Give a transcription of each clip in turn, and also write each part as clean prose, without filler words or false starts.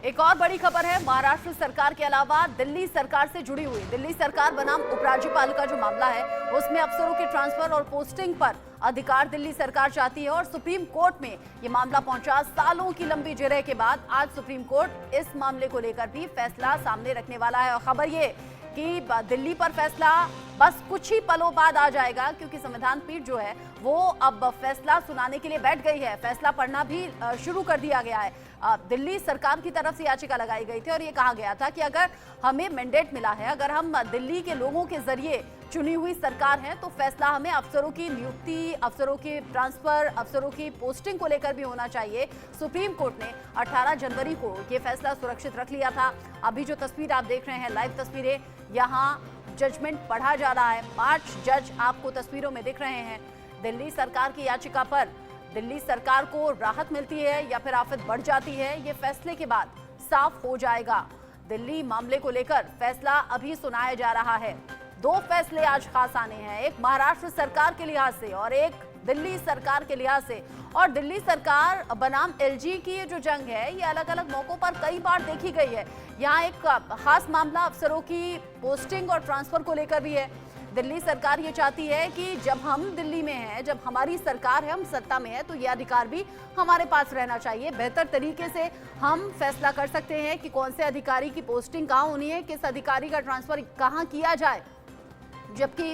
एक और बड़ी खबर है महाराष्ट्र सरकार के अलावा दिल्ली सरकार से जुड़ी हुई। दिल्ली सरकार बनाम उपराज्यपाल का जो मामला है उसमें अफसरों के ट्रांसफर और पोस्टिंग पर अधिकार दिल्ली सरकार चाहती है और सुप्रीम कोर्ट में ये मामला पहुंचा। सालों की लंबी जिरह के बाद आज सुप्रीम कोर्ट इस मामले को लेकर भी फैसला सामने रखने वाला है। और खबर ये कि दिल्ली पर फैसला बस कुछ ही पलों बाद आ जाएगा, क्योंकि संविधान पीठ जो है वो अब फैसला सुनाने के लिए बैठ गई है। फैसला पढ़ना भी शुरू कर दिया गया है। दिल्ली सरकार की तरफ से याचिका लगाई गई थी और ये कहा गया था कि अगर हमें मैंडेट मिला है, अगर हम दिल्ली के लोगों के जरिए चुनी हुई सरकार है, तो फैसला हमें अफसरों की नियुक्ति, अफसरों के ट्रांसफर, अफसरों की पोस्टिंग को लेकर भी होना चाहिए। सुप्रीम कोर्ट ने 18 जनवरी को ये फैसला सुरक्षित रख लिया था। अभी जो तस्वीर आप देख रहे हैं, लाइव तस्वीरें, यहाँ जजमेंट पढ़ा जा रहा है। 5 जज आपको तस्वीरों में दिख रहे हैं। दिल्ली सरकार की याचिका पर दिल्ली सरकार को राहत मिलती है या फिर आफत बढ़ जाती है, ये फैसले के बाद साफ हो जाएगा। दिल्ली मामले को लेकर फैसला अभी सुनाया जा रहा है। 2 फैसले आज खास आने हैं, एक महाराष्ट्र सरकार के लिहाज से और एक दिल्ली सरकार के लिहाज से। और दिल्ली सरकार बनाम एलजी की ये जो जंग है, ये अलग अलग मौकों पर कई बार देखी गई है। यहाँ एक खास मामला अफसरों की पोस्टिंग और ट्रांसफर को लेकर भी है। दिल्ली सरकार ये चाहती है कि जब हम दिल्ली में हैं, जब हमारी सरकार है, हम सत्ता में है, तो ये अधिकार भी हमारे पास रहना चाहिए। बेहतर तरीके से हम फैसला कर सकते हैं कि कौन से अधिकारी की पोस्टिंग कहाँ होनी है, किस अधिकारी का ट्रांसफर कहाँ किया जाए। जबकि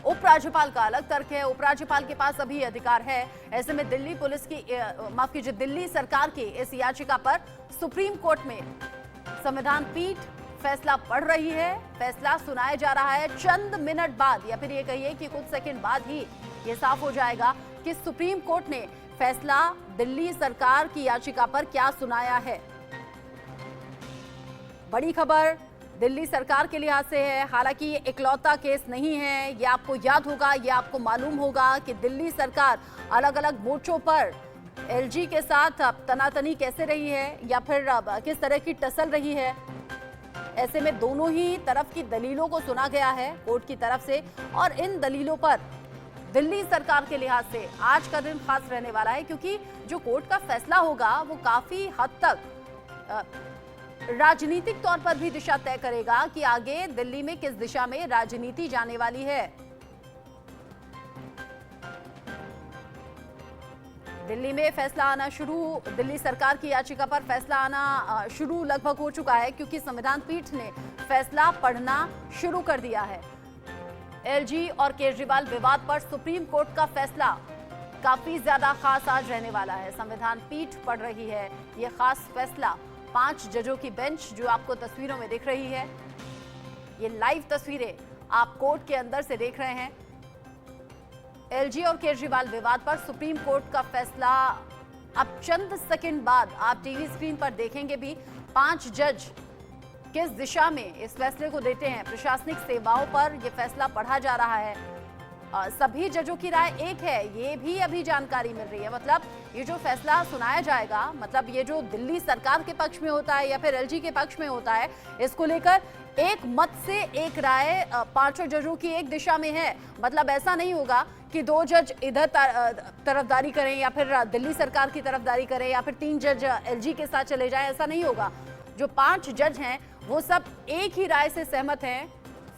उपराज्यपाल का अलग तर्क है, उपराज्यपाल के पास अभी अधिकार है। ऐसे में दिल्ली पुलिस की माफ कीजिए, दिल्ली सरकार की इस याचिका पर सुप्रीम कोर्ट में संविधान पीठ फैसला पढ़ रही है। फैसला सुनाया जा रहा है चंद मिनट बाद, या फिर ये कहिए कि कुछ सेकंड बाद ही ये साफ हो जाएगा कि सुप्रीम कोर्ट ने फैसला दिल्ली सरकार की याचिका पर क्या सुनाया है। बड़ी खबर दिल्ली सरकार के लिहाज से है। हालांकि ये इकलौता केस नहीं है, ये आपको याद होगा, ये आपको मालूम होगा कि दिल्ली सरकार अलग अलग मोर्चों पर एलजी के साथ तनातनी कैसे रही है या फिर किस तरह की टसल रही है। ऐसे में दोनों ही तरफ की दलीलों को सुना गया है कोर्ट की तरफ से, और इन दलीलों पर दिल्ली सरकार के लिहाज से आज का दिन खास रहने वाला है, क्योंकि जो कोर्ट का फैसला होगा वो काफी हद तक राजनीतिक तौर पर भी दिशा तय करेगा कि आगे दिल्ली में किस दिशा में राजनीति जाने वाली है। दिल्ली में फैसला आना शुरू, दिल्ली सरकार की याचिका पर फैसला आना शुरू लगभग हो चुका है, क्योंकि संविधान पीठ ने फैसला पढ़ना शुरू कर दिया है। एलजी और केजरीवाल विवाद पर सुप्रीम कोर्ट का फैसला काफी ज्यादा खास आज रहने वाला है। संविधान पीठ पढ़ रही है ये खास फैसला। 5 जजों की बेंच जो आपको तस्वीरों में दिख रही है, ये लाइव तस्वीरें आप कोर्ट के अंदर से देख रहे हैं। एलजी और केजरीवाल विवाद पर सुप्रीम कोर्ट का फैसला अब चंद सेकंड बाद आप टीवी स्क्रीन पर देखेंगे भी। 5 जज किस दिशा में इस फैसले को देते हैं। प्रशासनिक सेवाओं पर यह फैसला पढ़ा जा रहा है। सभी जजों की राय एक है, ये भी अभी जानकारी मिल रही है। मतलब ये जो फैसला सुनाया जाएगा, मतलब ये जो दिल्ली सरकार के पक्ष में होता है या फिर एलजी के पक्ष में होता है, इसको लेकर एक मत से एक राय 5 जजों की एक दिशा में है। मतलब ऐसा नहीं होगा कि 2 जज इधर तरफदारी करें या फिर दिल्ली सरकार की तरफदारी करें या फिर 3 जज एलजी के साथ चले जाएं, ऐसा नहीं होगा। जो 5 जज हैं वो सब एक ही राय से सहमत हैं।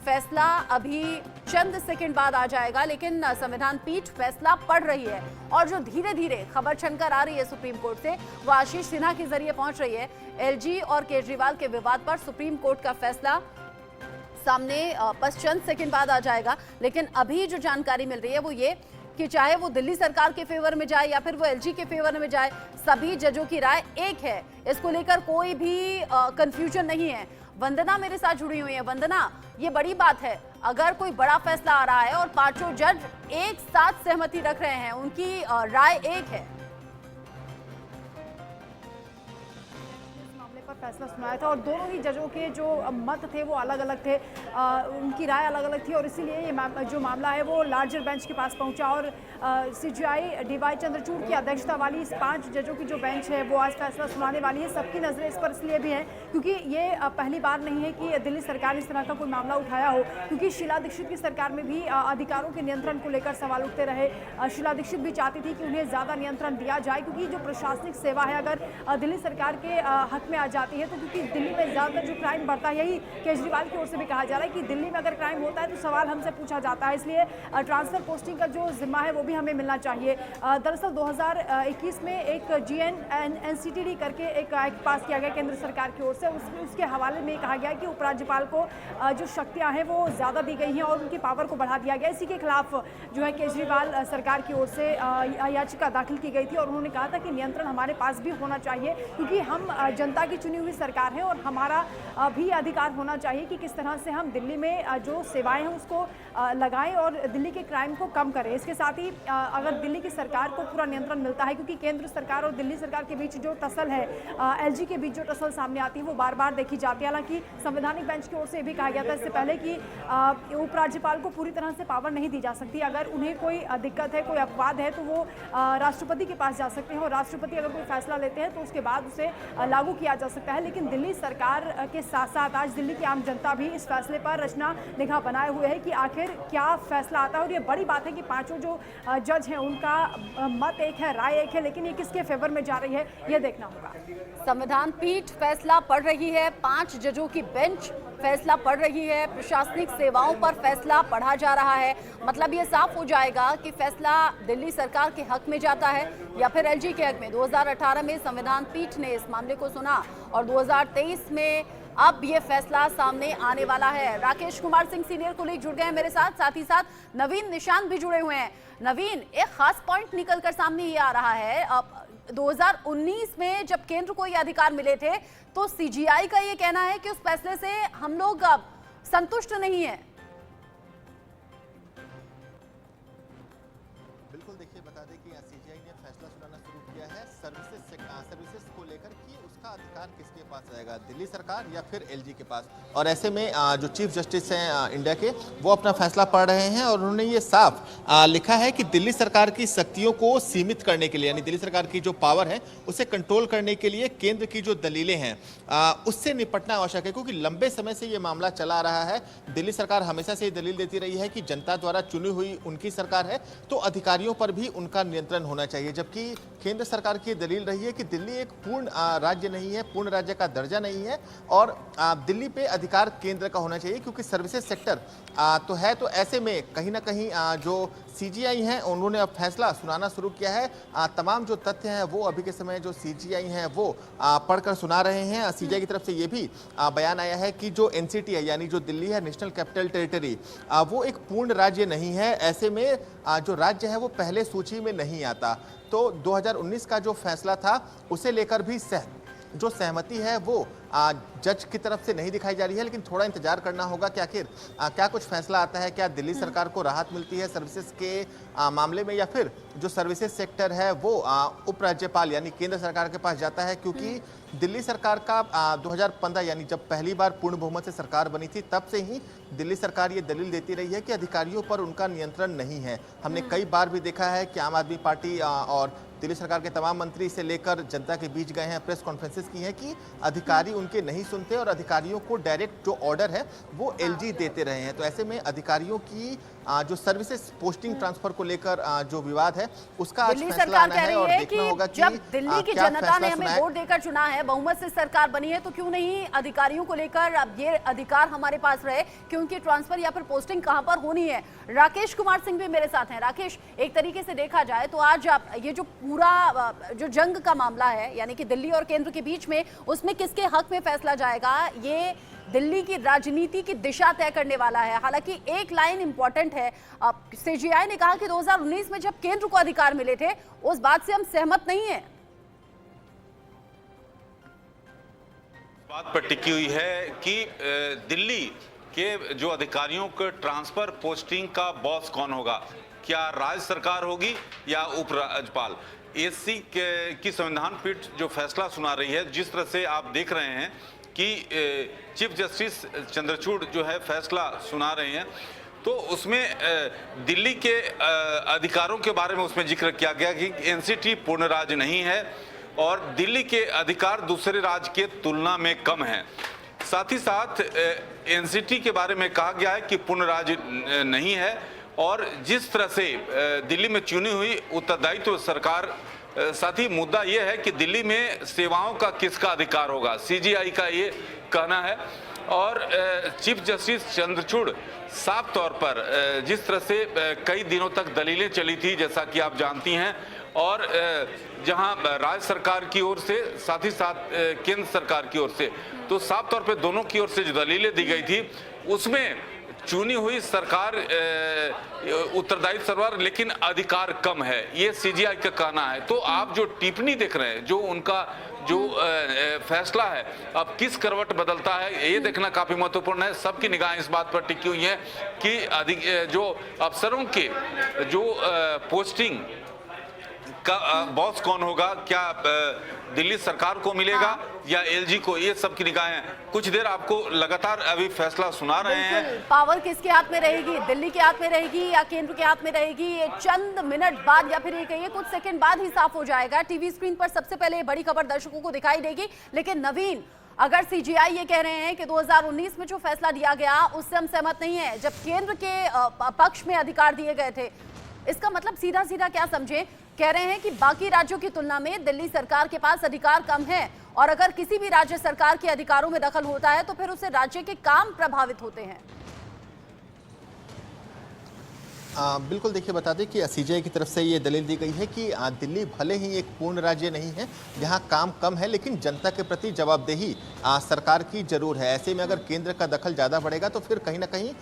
फैसला अभी चंद सेकंड बाद आ जाएगा, लेकिन संविधान पीठ फैसला पढ़ रही है। और जो धीरे धीरे खबर छनकर आ रही है सुप्रीम कोर्ट से, वो आशीष सिन्हा के जरिए पहुंच रही है। एलजी और केजरीवाल के विवाद पर सुप्रीम कोर्ट का फैसला सामने बस चंद सेकंड बाद आ जाएगा। लेकिन अभी जो जानकारी मिल रही है वो ये कि चाहे वो दिल्ली सरकार के फेवर में जाए या फिर वो एलजी के फेवर में जाए, सभी जजों की राय एक है। इसको लेकर कोई भी कंफ्यूजन नहीं है। वंदना मेरे साथ जुड़ी हुई है। वंदना, ये बड़ी बात है, अगर कोई बड़ा फैसला आ रहा है और 5 जज एक साथ सहमति रख रहे हैं, उनकी राय एक है। फैसला सुनाया था और दोनों ही जजों के जो मत थे वो अलग अलग थे, उनकी राय अलग अलग थी और इसीलिए ये जो मामला है वो लार्जर बेंच के पास पहुंचा और CJI DY चंद्रचूड़ की अध्यक्षता वाली इस 5 जजों की जो बेंच है वो आज फैसला सुनाने वाली है। सबकी नजरें इस पर इसलिए भी हैं क्योंकि ये पहली बार नहीं है कि दिल्ली सरकार ने इस तरह का कोई मामला उठाया हो, क्योंकि शीला दीक्षित की सरकार में भी अधिकारों के नियंत्रण को लेकर सवाल उठते रहे। शीला दीक्षित भी चाहती थी कि उन्हें ज़्यादा नियंत्रण दिया जाए, क्योंकि जो प्रशासनिक सेवा है अगर दिल्ली सरकार के हक में आ जाती है तो क्योंकि दिल्ली में ज़्यादातर जो क्राइम बढ़ता है, यही केजरीवाल की ओर से भी कहा जा रहा है कि दिल्ली में अगर क्राइम होता है तो सवाल हमसे पूछा जाता है, इसलिए ट्रांसफर पोस्टिंग का जो जिम्मा है वो भी हमें मिलना चाहिए। दरअसल 2021 में एक GNCTD करके एक एक्ट पास किया गया केंद्र सरकार की ओर से, उसके हवाले में कहा गया कि उपराज्यपाल को जो शक्तियां हैं वो ज़्यादा दी गई हैं और उनकी पावर को बढ़ा दिया गया। इसी के खिलाफ जो है केजरीवाल सरकार की ओर से याचिका दाखिल की गई थी और उन्होंने कहा था कि नियंत्रण हमारे पास भी होना चाहिए, क्योंकि हम जनता की चुनी हुई सरकार है और हमारा भी अधिकार होना चाहिए कि किस तरह से हम दिल्ली में जो सेवाएं हैं उसको लगाएं और दिल्ली के क्राइम को कम करें। इसके साथ ही अगर दिल्ली की सरकार को पूरा नियंत्रण मिलता है, क्योंकि केंद्र सरकार और दिल्ली सरकार के बीच जो टसल है, LG के बीच जो टसल सामने आती है वो बार बार देखी जाती है। हालांकि संवैधानिक बेंच की ओर से भी कहा गया था इससे पहले कि उपराज्यपाल को पूरी तरह से पावर नहीं दी जा सकती। अगर उन्हें कोई दिक्कत है, कोई अपवाद है तो वो राष्ट्रपति के पास जा सकते हैं और राष्ट्रपति अगर कोई फैसला लेते हैं तो उसके बाद उसे लागू किया जा सकता है। लेकिन दिल्ली सरकार के साथ साथ आज दिल्ली की आम जनता भी इस फैसले पर रचना निगाह बनाए हुए है कि आखिर क्या फैसला आता है। और ये बड़ी बात है कि पांचों जो जज हैं उनका मत एक है, राय एक है, लेकिन ये किसके फेवर में जा रही है ये देखना होगा। संविधान पीठ फैसला पढ़ रही है, 5 जजों की बेंच फैसला पढ़ रही है, प्रशासनिक सेवाओं पर फैसला पढ़ा जा रहा है। मतलब ये साफ हो जाएगा कि फैसला दिल्ली सरकार के हक में जाता है या फिर LG के हक में। 2018 में संविधान पीठ ने इस मामले को सुना और 2023 में अब ये फैसला सामने आने वाला है। राकेश कुमार सिंह सीनियर कोलीग जुड़ गए हैं मेरे साथ ही साथ नवीन निशांत भी जुड़े हुए हैं। नवीन, एक खास पॉइंट निकल कर सामने ये आ रहा है, 2019 में जब केंद्र को ये अधिकार मिले थे तो CJI का ये कहना है कि उस फैसले से हम लोग संतुष्ट नहीं है। बिल्कुल, देखिए बता दें कि CJI ने फैसला सुनाना शुरू किया है सर्विसेज को लेकर कि उसका अधिकार किसके पास रहेगा, दिल्ली सरकार या फिर LG के पास। और ऐसे में जो चीफ जस्टिस हैं इंडिया के, वो अपना फैसला पढ़ रहे हैं और उन्होंने ये साफ लिखा है कि दिल्ली सरकार की शक्तियों को सीमित करने के लिए, यानी दिल्ली सरकार की जो पावर है उसे कंट्रोल करने के लिए केंद्र की जो दलीलें हैं उससे निपटना आवश्यक है, क्योंकि लंबे समय से ये मामला चला आ रहा है। दिल्ली सरकार हमेशा से ये दलील देती रही है कि जनता द्वारा चुनी हुई उनकी सरकार है तो अधिकारियों पर भी उनका नियंत्रण होना चाहिए, जबकि केंद्र सरकार की दलील रही है कि दिल्ली एक पूर्ण राज्य नहीं है, पूर्ण राज्य का दर्जा नहीं है और दिल्ली पे अधिकार केंद्र का होना चाहिए, क्योंकि सर्विसेज सेक्टर तो है। तो ऐसे में कहीं ना कहीं जो CJI हैं उन्होंने अब फैसला सुनाना शुरू किया है। तमाम जो तथ्य हैं वो अभी के समय जो CJI हैं वो पढ़कर सुना रहे हैं। CJI की तरफ से ये भी बयान आया है कि जो NCT है, यानी जो दिल्ली है, नेशनल कैपिटल टेरिटरी, वो एक पूर्ण राज्य नहीं है। ऐसे में जो राज्य है वो पहले सूची में नहीं आता। तो 2019 का जो फैसला था उसे लेकर भी जो सहमति है वो जज की तरफ से नहीं दिखाई जा रही है, लेकिन थोड़ा इंतजार करना होगा कि आखिर क्या कुछ फैसला आता है, क्या दिल्ली सरकार को राहत मिलती है सर्विसेज के मामले में, या फिर जो सर्विसेज सेक्टर है वो उपराज्यपाल यानी केंद्र सरकार के पास जाता है। क्योंकि दिल्ली सरकार का 2015 यानी जब पहली बार पूर्ण बहुमत से सरकार बनी थी तब से ही दिल्ली सरकार ये दलील देती रही है कि अधिकारियों पर उनका नियंत्रण नहीं है। हमने कई बार भी देखा है कि आम आदमी पार्टी और दिल्ली सरकार के तमाम मंत्री से लेकर जनता के बीच गए हैं, प्रेस कॉन्फ्रेंसेस की हैं कि अधिकारी उनके नहीं सुनते और अधिकारियों को डायरेक्ट जो ऑर्डर है वो LG देते रहे हैं। तो ऐसे में अधिकारियों की जो सर्विसेज पोस्टिंग ट्रांसफर को लेकर जो विवाद है उसका आज फैसला आना है और देखना होगा कि जब दिल्ली की जनता ने हमें वोट देकर चुना है, बहुमत से सरकार बनी है, तो क्यों नहीं अधिकारियों को लेकर अब ये अधिकार हमारे पास रहे कि उनकी ट्रांसफर या फिर पोस्टिंग कहां पर होनी है। राकेश कुमार सिंह भी मेरे साथ हैं। राकेश, एक तरीके से देखा जाए तो आज ये जो पूरा जो जंग का मामला है, यानी कि दिल्ली और केंद्र के बीच में, उसमें किसके हक में फैसला जाएगा, ये दिल्ली की राजनीति की दिशा तय करने वाला है। हालांकि एक लाइन इंपॉर्टेंट है, CJI ने कहा कि 2019 में जब केंद्र को अधिकार मिले थे उस बात से हम सहमत नहीं है। बात पर टिकी हुई है कि दिल्ली के जो अधिकारियों के ट्रांसफर पोस्टिंग का बॉस कौन होगा, क्या राज्य सरकार होगी या उपराज्यपाल। SC की संविधान पीठ जो फैसला सुना रही है, जिस तरह से आप देख रहे हैं कि चीफ जस्टिस चंद्रचूड़ जो है फैसला सुना रहे हैं, तो उसमें दिल्ली के अधिकारों के बारे में उसमें जिक्र किया गया कि एनसीटी पूर्ण राज्य नहीं है और दिल्ली के अधिकार दूसरे राज्य के तुलना में कम हैं। साथ ही साथ एनसीटी के बारे में कहा गया है कि पूर्ण राज्य नहीं है और जिस तरह से दिल्ली में चुनी हुई उत्तरदायित्व सरकार, साथ ही मुद्दा यह है कि दिल्ली में सेवाओं का किसका अधिकार होगा, सीजीआई का ये कहना है। और चीफ जस्टिस चंद्रचूड़ साफ तौर पर जिस तरह से कई दिनों तक दलीलें चली थी, जैसा कि आप जानती हैं, और जहां राज्य सरकार की ओर से साथ ही साथ केंद्र सरकार की ओर से, तो साफ तौर पे दोनों की ओर से जो दलीलें दी गई थी उसमें चुनी हुई सरकार उत्तरदायित्व सरकार लेकिन अधिकार कम है, ये सीजीआई का कहना है। तो आप जो टिप्पणी देख रहे हैं, जो उनका जो फैसला है अब किस करवट बदलता है, ये देखना काफी महत्वपूर्ण है। सबकी निगाहें इस बात पर टिकी हुई है कि जो अफसरों के जो पोस्टिंग का बॉस कौन होगा, क्या दिल्ली सरकार को मिलेगा या एलजी को, ये सब की निगाहें। कुछ देर आपको लगातार अभी फैसला सुना रहे हैं। पावर किसके हाथ में रहेगी, दिल्ली के हाथ में रहेगी या केंद्र के हाथ में रहेगी, ये चंद मिनट बाद या फिर ये कहिए कुछ सेकंड बाद ही साफ हो जाएगा। टीवी स्क्रीन पर सबसे पहले बड़ी खबर दर्शकों को दिखाई देगी। लेकिन नवीन, अगर सीजीआई ये कह रहे हैं कि 2019 में जो फैसला दिया गया उससे हम सहमत नहीं है, जब केंद्र के पक्ष में अधिकार दिए गए थे, इसका मतलब सीधा सीधा क्या समझे, कह रहे हैं कि बाकी राज्यों की तुलना में दिल्ली सरकार के पास अधिकार कम है और अगर किसी भी राज्य सरकार के अधिकारों में दखल होता है तो फिर उससे राज्य के काम प्रभावित होते हैं। बिल्कुल, देखिए बता दें कि सीजीआई की तरफ से ये दलील दी गई है कि दिल्ली भले ही एक पूर्ण राज्य नहीं है, यहाँ काम कम है, लेकिन जनता के प्रति जवाबदेही सरकार की जरूर है। ऐसे में अगर केंद्र का दखल ज़्यादा बढ़ेगा तो फिर कहीं ना कहीं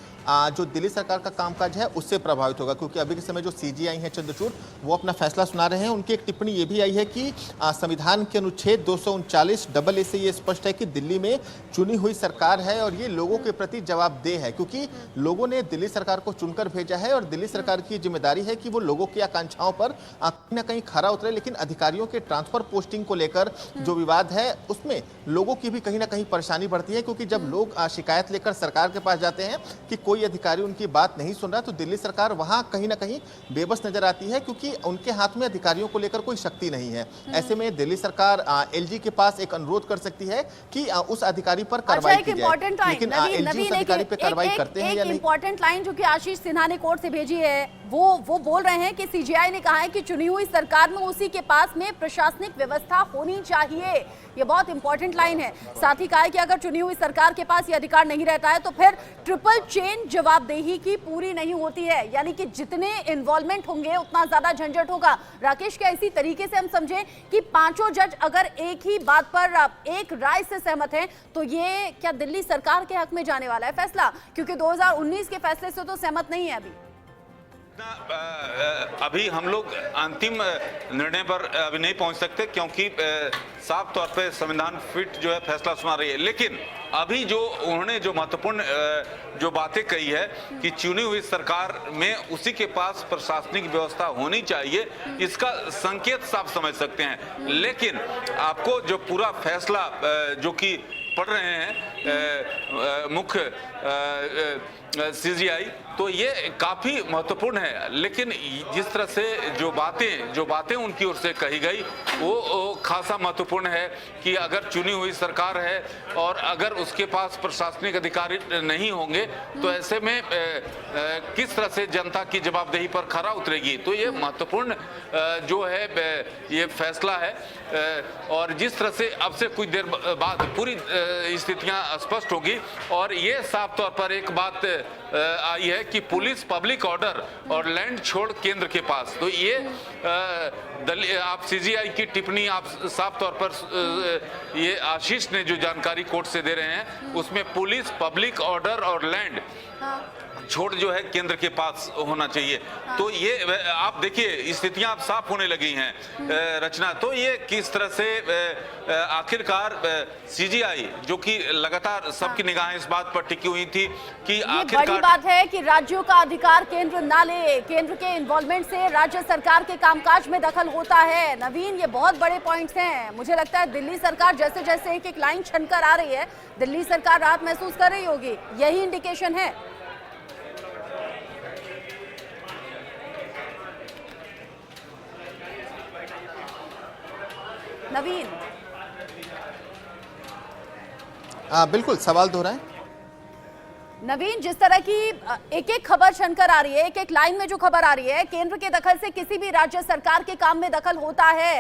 जो दिल्ली सरकार का कामकाज है उससे प्रभावित होगा। क्योंकि अभी के समय जो सीजीआई हैं चंद्रचूड़, वो अपना फैसला सुना रहे हैं। उनकी एक टिप्पणी ये भी आई है कि संविधान के अनुच्छेद 239 से ये स्पष्ट है कि दिल्ली में चुनी हुई सरकार है और ये लोगों के प्रति जवाबदेह है, क्योंकि लोगों ने दिल्ली सरकार को चुनकर भेजा है और दिल्ली सरकार की जिम्मेदारी है कि वो लोगों की आकांक्षाओं पर कहीं ना कहीं खरा उतरे। लेकिन अधिकारियों के ट्रांसफर पोस्टिंग को लेकर जो विवाद है उसमें लोगों की भी कहीं ना कहीं परेशानी बढ़ती है, क्योंकि जब लोग शिकायत लेकर सरकार के पास जाते हैं कि कोई अधिकारी उनकी बात नहीं सुन रहा, तो दिल्ली सरकार वहां कहीं ना कहीं बेबस नजर आती है, क्योंकि उनके हाथ में अधिकारियों को लेकर कोई शक्ति नहीं है। ऐसे में दिल्ली सरकार एलजी के पास एक अनुरोध कर सकती है कि उस अधिकारी पर कार्रवाई की जाए, लेकिन एलजी उस अधिकारी पर कार्रवाई करते हैं या नहीं। इंपॉर्टेंट लाइन जो कि आशीष सिन्हा ने कोर्ट से भेजी है, वो बोल रहे हैं कि सीजीआई ने कहा है कि चुनी हुई सरकार में उसी के पास में प्रशासनिक व्यवस्था होनी चाहिए। ये बहुत इंपॉर्टेंट लाइन है। साथ ही कहा है कि अगर चुनी हुई सरकार के पास ये अधिकार नहीं रहता है तो फिर ट्रिपल चेन जवाबदेही की पूरी नहीं होती है, यानी कि जितने इन्वॉल्वमेंट होंगे उतना ज्यादा झंझट होगा। राकेश, क्या इसी तरीके से हम समझें कि पांचों जज अगर एक ही बात पर एक राय से सहमत हैं तो ये क्या दिल्ली सरकार के हक में जाने वाला है फैसला? क्योंकि 2019 के फैसले से तो सहमत नहीं है अभी हम लोग अंतिम निर्णय पर अभी नहीं पहुंच सकते, क्योंकि साफ तौर पे संविधान पीठ जो है फैसला सुना रही है। लेकिन अभी जो उन्होंने जो महत्वपूर्ण जो बातें कही है कि चुनी हुई सरकार में उसी के पास प्रशासनिक व्यवस्था होनी चाहिए, इसका संकेत साफ समझ सकते हैं। लेकिन आपको जो पूरा फैसला जो कि पढ़ रहे हैं मुख्य सीजीआई, तो ये काफी महत्वपूर्ण है। लेकिन जिस तरह से जो बातें उनकी ओर से कही गई वो खासा महत्वपूर्ण है कि अगर चुनी हुई सरकार है और अगर उसके पास प्रशासनिक अधिकारी नहीं होंगे तो ऐसे में किस तरह से जनता की जवाबदेही पर खरा उतरेगी। तो ये महत्वपूर्ण जो है ये फैसला है। और जिस तरह से अब से कुछ देर बाद पूरी स्थितियां स्पष्ट होगी और ये साफ तौर पर एक बात आई है कि पुलिस पब्लिक ऑर्डर और लैंड छोड़ केंद्र के पास। तो ये आप सीजीआई की टिप्पणी आप साफ तौर पर ये आशीष ने जो जानकारी कोर्ट से दे रहे हैं उसमें पुलिस पब्लिक ऑर्डर और लैंड छोड़ जो है केंद्र के पास होना चाहिए। तो ये आप देखिए स्थितियां आप साफ होने लगी हैं रचना। तो ये किस तरह से आखिरकार सीजीआई जो कि लगातार सबकी निगाहें इस बात पर टिकी हुई थी कि आखिरकार बड़ी बात है कि राज्यों का अधिकार केंद्र ना ले, केंद्र के इन्वॉल्वमेंट से राज्य सरकार के कामकाज में दखल होता है। नवीन, ये बहुत बड़े पॉइंट्स हैं। मुझे लगता है दिल्ली सरकार जैसे जैसे एक एक लाइन छनकर आ रही है, दिल्ली सरकार राहत महसूस कर रही होगी, यही इंडिकेशन है। नवीन। बिल्कुल सवाल दोहराएं। नवीन, जिस तरह की एक एक खबर छनकर आ रही है, एक एक लाइन में जो खबर आ रही है, केंद्र के दखल से किसी भी राज्य सरकार के काम में दखल होता है,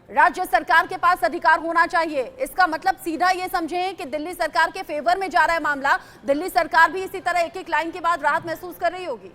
राज्य सरकार के पास अधिकार होना चाहिए। इसका मतलब सीधा ये समझें कि दिल्ली सरकार के फेवर में जा रहा है मामला। दिल्ली सरकार भी इसी तरह एक एक लाइन के बाद राहत महसूस कर रही होगी।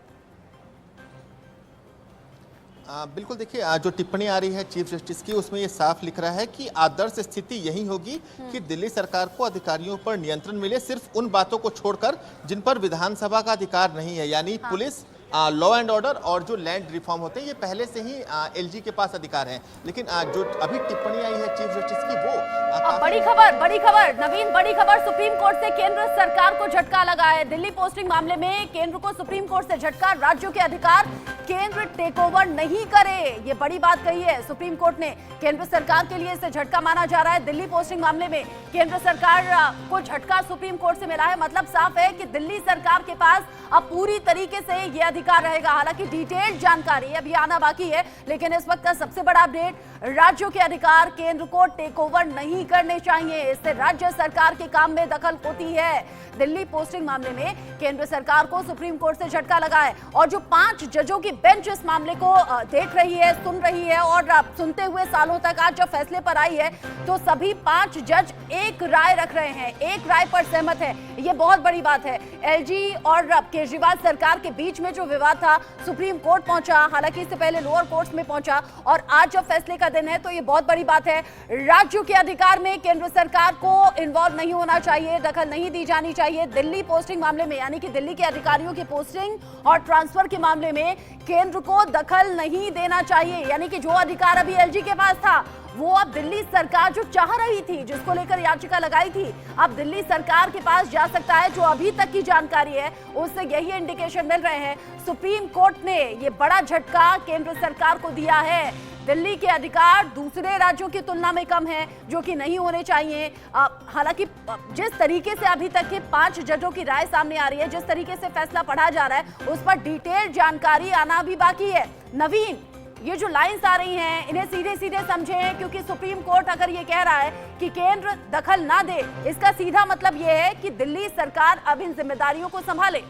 बिल्कुल, देखिए जो टिप्पणी आ रही है चीफ जस्टिस की, उसमें ये साफ लिख रहा है कि आदर्श स्थिति यही होगी कि दिल्ली सरकार को अधिकारियों पर नियंत्रण मिले, सिर्फ उन बातों को छोड़कर जिन पर विधानसभा का अधिकार नहीं है, यानी पुलिस, लॉ एंड ऑर्डर और जो लैंड रिफॉर्म होते हैं, ये पहले से ही एलजी के पास अधिकार है। लेकिन जो अभी टिप्पणी आई है चीफ जस्टिस की, वो बड़ी खबर नवीन, बड़ी खबर, सुप्रीम कोर्ट से केंद्र सरकार को झटका लगा है। दिल्ली पोस्टिंग मामले में केंद्र को सुप्रीम कोर्ट से झटका, राज्यों के अधिकार केंद्र टेक ओवर नहीं करे, ये बड़ी बात कही है सुप्रीम कोर्ट ने। केंद्र सरकार के लिए इसे झटका माना जा रहा है। दिल्ली पोस्टिंग मामले में केंद्र सरकार को झटका सुप्रीम कोर्ट से मिला है। मतलब साफ है कि दिल्ली सरकार के पास अब पूरी तरीके से ये अधिकार रहेगा। हालांकि डिटेल्ड जानकारी अभी आना बाकी है, लेकिन इस वक्त का सबसे बड़ा अपडेट, राज्यों के अधिकार केंद्र को टेक ओवर नहीं करने चाहिए, इससे राज्य सरकार के काम में दखल होती है। दिल्ली पोस्टिंग मामले में केंद्र सरकार को सुप्रीम कोर्ट से झटका लगा है और जो 5 जजों की बेंच इस मामले को देख रही है, सुन रही है और सुनते हुए सालों तक आज जब फैसले पर आई है तो सभी 5 जज एक राय रख रहे हैं, एक राय पर सहमत है। ये बहुत बड़ी बात है। एलजी और केजरीवाल सरकार के बीच में जो विवाद था, सुप्रीम कोर्ट पहुंचा, हालांकि इससे पहले लोअर कोर्ट्स में पहुंचा और आज जब फैसले का दिन है तो ये बहुत बड़ी बात है। राज्यों के अधिकार में केंद्र सरकार को इन्वॉल्व नहीं होना चाहिए, दखल नहीं दी जानी चाहिए। दिल्ली पोस्टिंग मामले में, यानी कि दिल्ली के अधिकारियों की पोस्टिंग और ट्रांसफर के मामले में केंद्र को दखल नहीं देना चाहिए, यानी कि जो अधिकार अभी एलजी के पास था वो अब दिल्ली सरकार जो चाह रही थी, जिसको लेकर याचिका लगाई थी, अब दिल्ली सरकार के पास जा सकता है। जो अभी तक की जानकारी है उससे यही इंडिकेशन मिल रहे हैं। सुप्रीम कोर्ट ने ये बड़ा झटका केंद्र सरकार को दिया है। दिल्ली के अधिकार दूसरे राज्यों की तुलना में कम है, जो कि नहीं होने चाहिए। हालांकि जिस तरीके से अभी तक के 5 जजों की राय सामने आ रही है, जिस तरीके से फैसला पढ़ा जा रहा है, उस पर डिटेल जानकारी आना भी बाकी है। नवीन, ये जो लाइंस आ रही हैं इन्हें सीधे सीधे समझें, क्योंकि सुप्रीम कोर्ट अगर ये कह रहा है कि केंद्र दखल ना दे, इसका सीधा मतलब ये है कि दिल्ली सरकार अब इन जिम्मेदारियों को संभाले।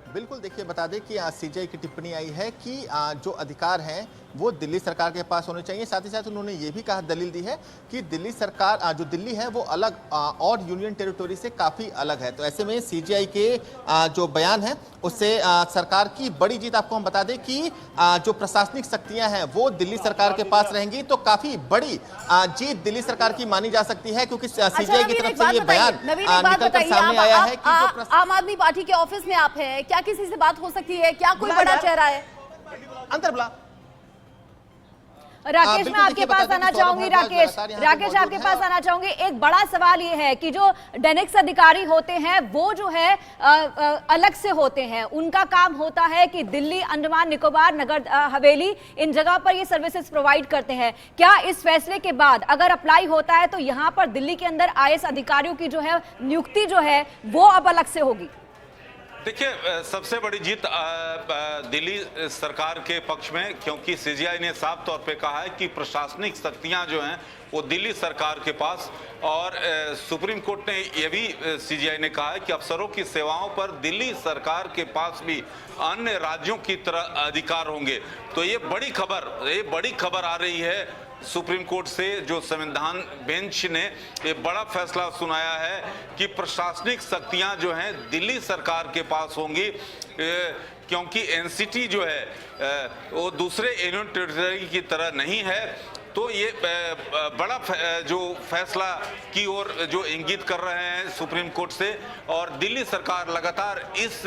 बिल्कुल, देखिए बता दें कि सीजीआई की टिप्पणी आई है कि जो अधिकार हैं वो दिल्ली सरकार के पास होने चाहिए। साथ ही साथ उन्होंने ये भी कहा, दलील दी है कि दिल्ली सरकार, जो दिल्ली है वो अलग और यूनियन टेरिटोरी से काफ़ी अलग है। तो ऐसे में सीजीआई के जो बयान है उससे सरकार की बड़ी जीत। आपको हम बता दें कि जो प्रशासनिक शक्तियां हैं वो दिल्ली सरकार के पास रहेंगी, तो काफ़ी बड़ी जीत दिल्ली सरकार की मानी जा सकती है, क्योंकि सीजीआई की तरफ से ये बयान निकलकर सामने आया है कि आम आदमी पार्टी के ऑफिस में आप हैं, क्या किसी से बात हो सकती है? क्या कोई बड़ा चेहरा है? अंदर बुला। राकेश, मैं आपके पास आना चाहूंगी। राकेश, आपके पास आना चाहूंगी। एक बड़ा सवाल ये है कि जो डेनेक्स अधिकारी होते हैं वो जो है अलग से होते हैं, उनका काम होता है कि दिल्ली, अंडमान निकोबार, नगर हवेली, इन जगह पर ये सर्विसेज प्रोवाइड करते हैं। क्या इस फैसले के बाद अगर अप्लाई होता है तो यहाँ पर दिल्ली के अंदर आईएएस अधिकारियों की जो है नियुक्ति जो है वो अब अलग से होगी? देखिए, सबसे बड़ी जीत दिल्ली सरकार के पक्ष में, क्योंकि सीजीआई ने साफ तौर पे कहा है कि प्रशासनिक शक्तियां जो हैं वो दिल्ली सरकार के पास, और सुप्रीम कोर्ट ने यह भी सीजीआई ने कहा है कि अफसरों की सेवाओं पर दिल्ली सरकार के पास भी अन्य राज्यों की तरह अधिकार होंगे। तो ये बड़ी खबर आ रही है सुप्रीम कोर्ट से, जो संविधान बेंच ने ये बड़ा फैसला सुनाया है कि प्रशासनिक शक्तियां जो हैं दिल्ली सरकार के पास होंगी, क्योंकि एनसीटी जो है वो दूसरे यूनियन टेरिटरी की तरह नहीं है। तो ये बड़ा जो फैसला की ओर जो इंगित कर रहे हैं सुप्रीम कोर्ट से, और दिल्ली सरकार लगातार इस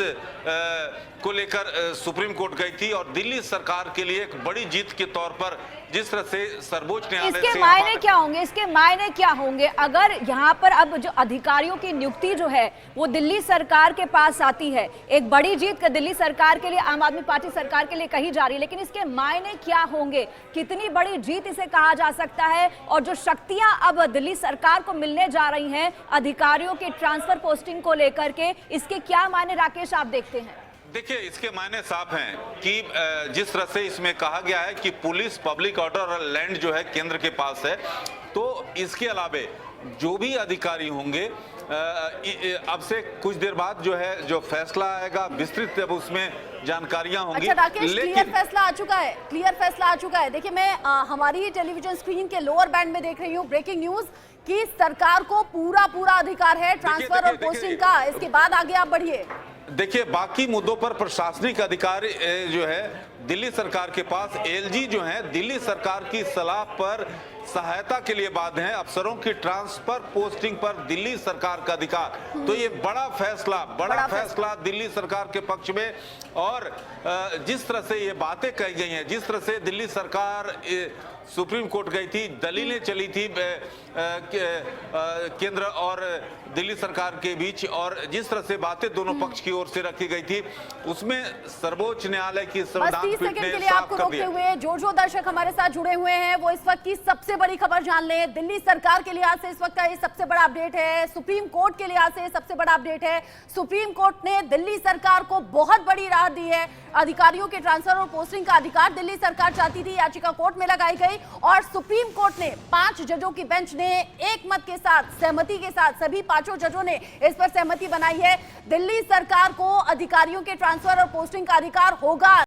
को लेकर सुप्रीम कोर्ट गई थी, और दिल्ली सरकार के लिए एक बड़ी जीत के तौर पर जिस तरह से सर्वोच्च न्यायालय इसके मायने क्या होंगे? इसके मायने क्या होंगे अगर यहाँ पर अब जो अधिकारियों की नियुक्ति जो है वो दिल्ली सरकार के पास आती है? एक बड़ी जीत दिल्ली सरकार के लिए, आम आदमी पार्टी सरकार के लिए कही जा रही है, लेकिन इसके मायने क्या होंगे? कितनी बड़ी जीत इसे कहा जा सकता है? और जो शक्तियां अब दिल्ली सरकार को मिलने जा रही हैं अधिकारियों के ट्रांसफर पोस्टिंग को लेकर के, इसके क्या मायने राकेश आप देखते हैं? देखिए, इसके मायने साफ हैं कि जिस तरह से इसमें कहा गया है कि पुलिस, पब्लिक ऑर्डर और लैंड जो है केंद्र के पास है, तो इसके अलावे जो भी अधिकारी होंगे अब से कुछ देर बाद जो फैसला आएगा विस्तृत, अब उसमें जानकारियां होंगी। अच्छा राकेश, क्लियर फैसला आ चुका है, क्लियर फैसला आ चुका है। देखिए, मैं हमारी ही टेलीविजन स्क्रीन के लोअर बैंड में देख रही हूँ ब्रेकिंग न्यूज कि सरकार को पूरा अधिकार है ट्रांसफर और पोस्टिंग का। इसके बाद आगे आप बढ़िए। देखिए, बाकी मुद्दों पर प्रशासनिक अधिकार जो है दिल्ली सरकार के पास। एलजी जो है दिल्ली सरकार की सलाह पर सहायता के लिए बाध्य हैं। अफसरों की ट्रांसफर पोस्टिंग पर दिल्ली सरकार का अधिकार। तो ये बड़ा फैसला दिल्ली सरकार के पक्ष में। और जिस तरह से ये बातें कही गई हैं, जिस तरह से दिल्ली सरकार सुप्रीम कोर्ट गई थी, दलीलें चली थी केंद्र और दिल्ली सरकार के बीच, और जिस तरह से बातें दोनों पक्ष की ओर से रखी गई थी, उसमें सर्वोच्च न्यायालय की संविधान पीठ ने के लिए साफ आपको कर रोकते दिया। हुए जो दर्शक हमारे साथ जुड़े हुए हैं वो इस वक्त की सबसे बड़ी खबर जान लें। दिल्ली सरकार के लिहाज से इस वक्त का ये सबसे बड़ा अपडेट है। सुप्रीम कोर्ट के लिहाज से सबसे बड़ा अपडेट है। सुप्रीम कोर्ट ने दिल्ली सरकार को बहुत बड़ी राहत दी है। अधिकारियों के ट्रांसफर और पोस्टिंग का अधिकार दिल्ली सरकार चाहती थी, याचिका कोर्ट में लगाई गई और सुप्रीम कोर्ट ने 5 जजों की बेंच ने एक मत के साथ, सहमति के साथ, सभी 5 जजों ने इस पर सहमति बनाई है। दिल्ली सरकार को अधिकारियों के ट्रांसफर और पोस्टिंग का अधिकार होगा।